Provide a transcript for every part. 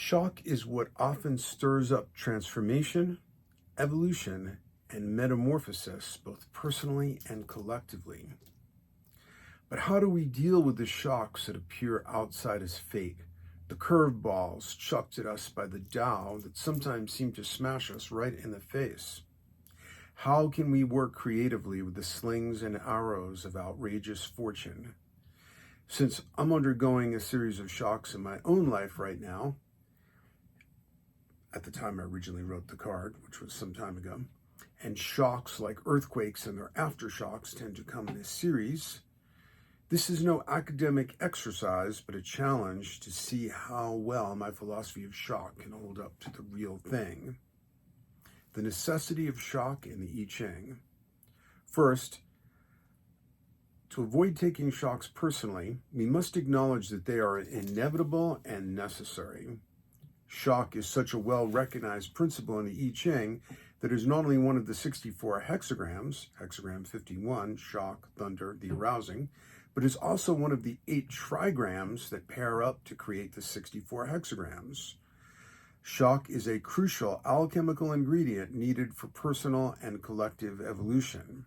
Shock is what often stirs up transformation, evolution, and metamorphosis, both personally and collectively. But how do we deal with the shocks that appear outside as fate, the curveballs chucked at us by the Tao that sometimes seem to smash us right in the face? How can we work creatively with the slings and arrows of outrageous fortune? Since I'm undergoing a series of shocks in my own life right now, at the time I originally wrote the card, which was some time ago, and shocks like earthquakes and their aftershocks tend to come in a series, this is no academic exercise, but a challenge to see how well my philosophy of shock can hold up to the real thing. The necessity of shock in the I Ching. First, to avoid taking shocks personally, we must acknowledge that they are inevitable and necessary. Shock is such a well-recognized principle in the I Ching that is not only one of the 64 hexagrams, hexagram 51, shock, thunder, the arousing, but is also one of the 8 trigrams that pair up to create the 64 hexagrams. Shock is a crucial alchemical ingredient needed for personal and collective evolution.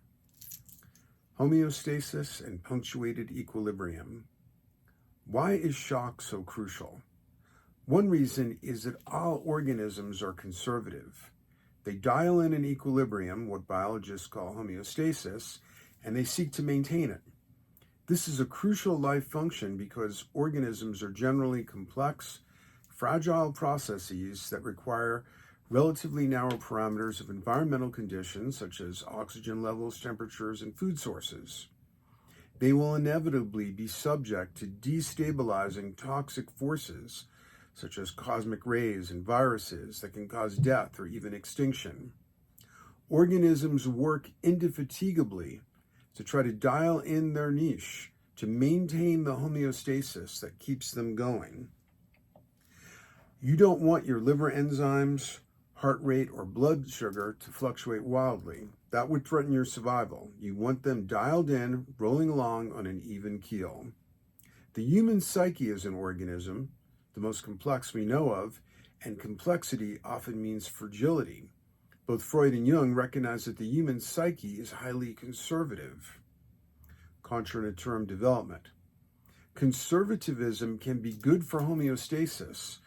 Homeostasis and punctuated equilibrium. Why is shock so crucial? One reason is that all organisms are conservative. They dial in an equilibrium, what biologists call homeostasis, and they seek to maintain it. This is a crucial life function because organisms are generally complex, fragile processes that require relatively narrow parameters of environmental conditions such as oxygen levels, temperatures, and food sources. They will inevitably be subject to destabilizing toxic forces such as cosmic rays and viruses that can cause death or even extinction. Organisms work indefatigably to try to dial in their niche, to maintain the homeostasis that keeps them going. You don't want your liver enzymes, heart rate, or blood sugar to fluctuate wildly. That would threaten your survival. You want them dialed in, rolling along on an even keel. The human psyche is an organism, the most complex we know of, and complexity often means fragility. Both Freud and Jung recognize that the human psyche is highly conservative. Contra naturam development. Conservatism can be good for homeostasis,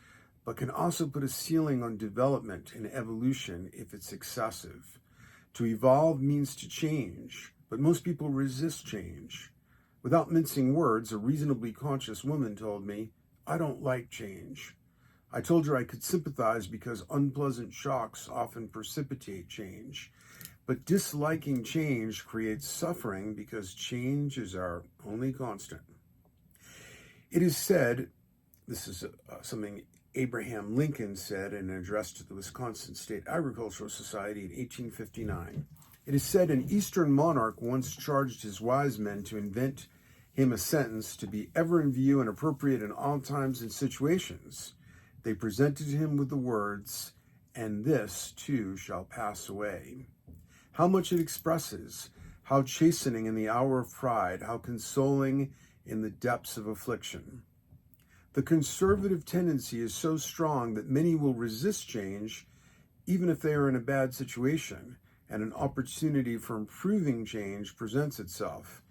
but can also put a ceiling on development and evolution if it's excessive. To evolve means to change, but most people resist change. Without mincing words, a reasonably conscious woman told me, "I don't like change." I told her I could sympathize because unpleasant shocks often precipitate change. But disliking change creates suffering because change is our only constant. It is said, this is something Abraham Lincoln said in an address to the Wisconsin State Agricultural Society in 1859. It is said an Eastern monarch once charged his wise men to invent him a sentence to be ever in view and appropriate in all times and situations. They presented him with the words, "And this too shall pass away." How much it expresses, how chastening in the hour of pride, how consoling in the depths of affliction. The conservative tendency is so strong that many will resist change even if they are in a bad situation, and an opportunity for improving change presents itself.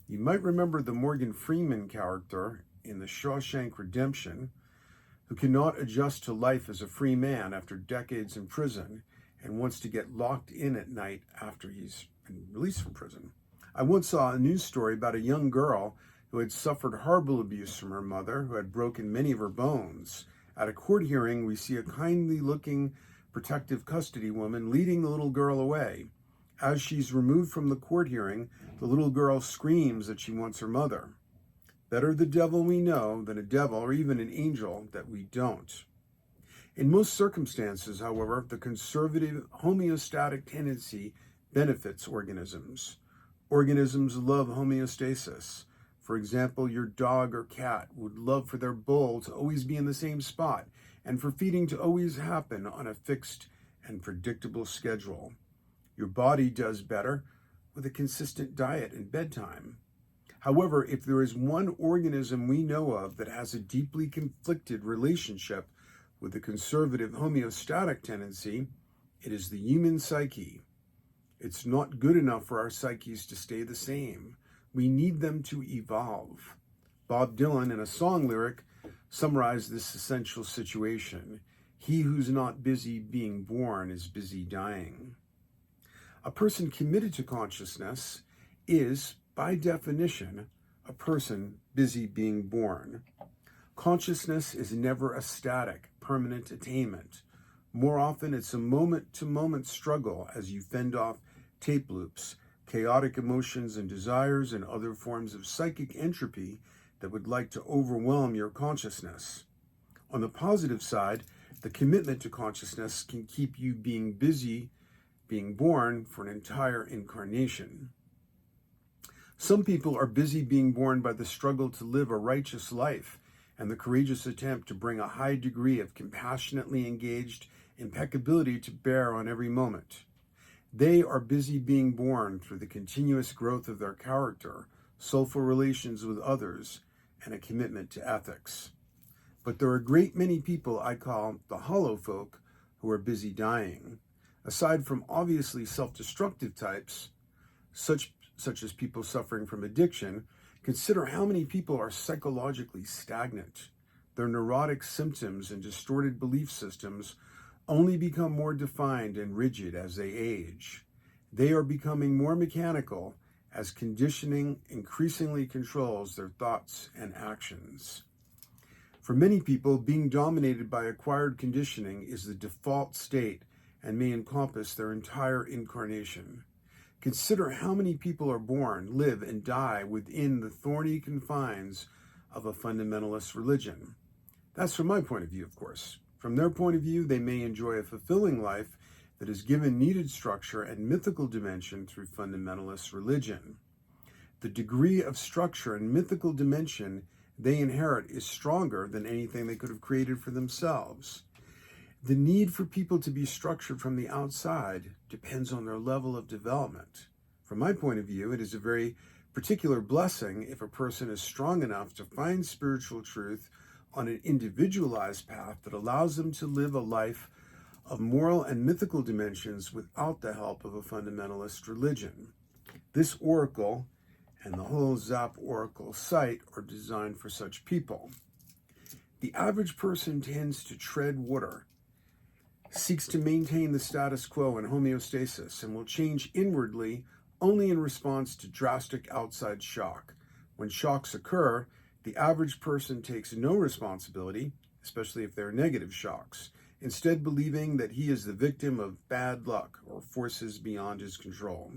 You might remember the Morgan Freeman character in The Shawshank Redemption, who cannot adjust to life as a free man after decades in prison and wants to get locked in at night after he's been released from prison. I once saw a news story about a young girl who had suffered horrible abuse from her mother, who had broken many of her bones. At a court hearing, we see a kindly-looking protective custody woman leading the little girl away. As she's removed from the court hearing, the little girl screams that she wants her mother. Better the devil we know than a devil or even an angel that we don't. In most circumstances, however, the conservative homeostatic tendency benefits organisms. Organisms love homeostasis. For example, your dog or cat would love for their bowl to always be in the same spot and for feeding to always happen on a fixed and predictable schedule. Your body does better with a consistent diet and bedtime. However, if there is one organism we know of that has a deeply conflicted relationship With the conservative homeostatic tendency, it is the human psyche. It's not good enough for our psyches to stay the same. We need them to evolve. Bob Dylan, in a song lyric, summarized this essential situation. He who's not busy being born is busy dying. A person committed to consciousness is, by definition, a person busy being born. Consciousness is never a static, permanent attainment. More often, it's a moment-to-moment struggle as you fend off tape loops, chaotic emotions and desires, and other forms of psychic entropy that would like to overwhelm your consciousness. On the positive side, the commitment to consciousness can keep you being busy being born for an entire incarnation. Some people are busy being born by the struggle to live a righteous life and the courageous attempt to bring a high degree of compassionately engaged impeccability to bear on every moment. They are busy being born through the continuous growth of their character, soulful relations with others, and a commitment to ethics. But there are a great many people I call the hollow folk who are busy dying. Aside from obviously self-destructive types, such as people suffering from addiction, consider how many people are psychologically stagnant. Their neurotic symptoms and distorted belief systems only become more defined and rigid as they age. They are becoming more mechanical as conditioning increasingly controls their thoughts and actions. For many people, being dominated by acquired conditioning is the default state and may encompass their entire incarnation. Consider how many people are born, live, and die within the thorny confines of a fundamentalist religion. That's from my point of view, of course. From their point of view, they may enjoy a fulfilling life that is given needed structure and mythical dimension through fundamentalist religion. The degree of structure and mythical dimension they inherit is stronger than anything they could have created for themselves. The need for people to be structured from the outside depends on their level of development. From my point of view, it is a very particular blessing if a person is strong enough to find spiritual truth on an individualized path that allows them to live a life of moral and mythical dimensions without the help of a fundamentalist religion. This oracle and the whole Zap Oracle site are designed for such people. The average person tends to tread water, seeks to maintain the status quo and homeostasis, and will change inwardly only in response to drastic outside shock. When shocks occur, the average person takes no responsibility, especially if they're negative shocks, instead believing that he is the victim of bad luck or forces beyond his control.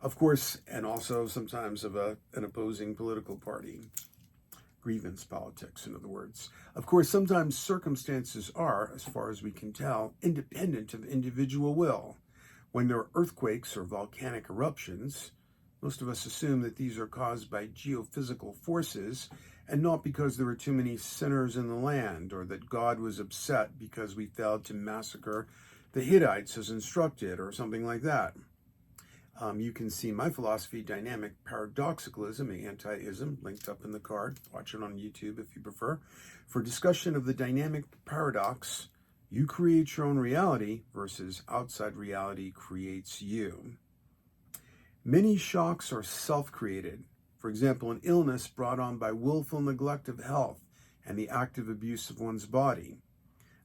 Of course, and also sometimes of an opposing political party. Grievance politics, in other words. Of course, sometimes circumstances are, as far as we can tell, independent of individual will. When there are earthquakes or volcanic eruptions, most of us assume that these are caused by geophysical forces and not because there were too many sinners in the land or that God was upset because we failed to massacre the Hittites as instructed or something like that. You can see my philosophy, Dynamic Paradoxicalism, a anti-ism, linked up in the card. Watch it on YouTube if you prefer. For discussion of the dynamic paradox, you create your own reality versus outside reality creates you. Many shocks are self-created. For example, an illness brought on by willful neglect of health and the active abuse of one's body.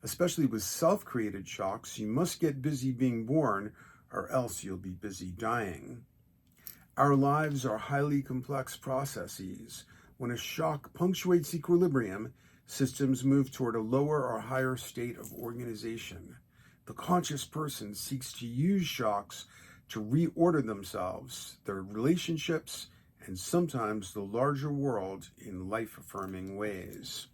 Especially with self-created shocks, you must get busy being born or else you'll be busy dying. Our lives are highly complex processes. When a shock punctuates equilibrium, systems move toward a lower or higher state of organization. The conscious person seeks to use shocks to reorder themselves, their relationships, and sometimes the larger world in life-affirming ways.